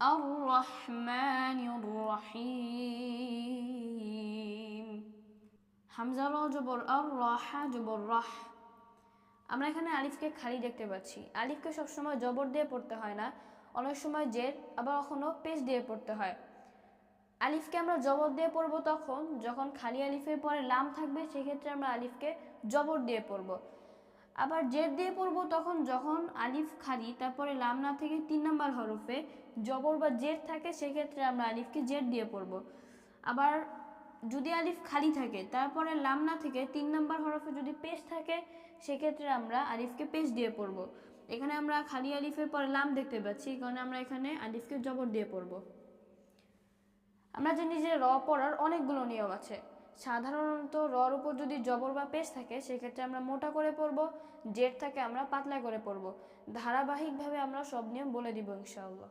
আর রহমানির রহিম। হামজা র জবর আর, হা জবর রাহ। আমরা এখানে আলিফকে খালি দেখতে পাচ্ছি। আলিফকে সবসময় জবর দিয়ে পড়তে হয় না, অনেক সময় জের, আবার কখনো পেশ দিয়ে পড়তে হয়। আলিফকে আমরা জবর দিয়ে পড়ব তখন যখন খালি আলিফের পরে লাম থাকবে, সেক্ষেত্রে আমরা আলিফকে জবর দিয়ে পড়ব। আবার জের দিয়ে পড়ব তখন যখন আলিফ খালি, তারপরে লাম না থেকে 3 নম্বর হরফে জবর বা জের থাকে, সেক্ষেত্রে আমরা আলিফকে জের দিয়ে পড়ব। আবার যদি আলিফ খালি থাকে, তারপরে লাম না থেকে 3 নম্বর হরফে যদি পেশ থাকে, সেক্ষেত্রে আমরা আলিফকে পেশ দিয়ে পড়ব। এখানে আমরা খালি আলিফের পরে লাম দেখতে পাচ্ছি, কারণ আমরা এখানে আলিফকে জবর দিয়ে পড়ব। আমরা জানি যে র পড়ার অনেকগুলো নিয়ম আছে। সাধারণত রর উপর যদি জবর বা পেশ থাকে, সেক্ষেত্রে আমরা মোটা করে পড়ব, জের থাকে আমরা পাতলা করে পড়ব। ধারাবাহিকভাবে আমরা সব নিয়ম বলে দিব ইনশাআল্লাহ।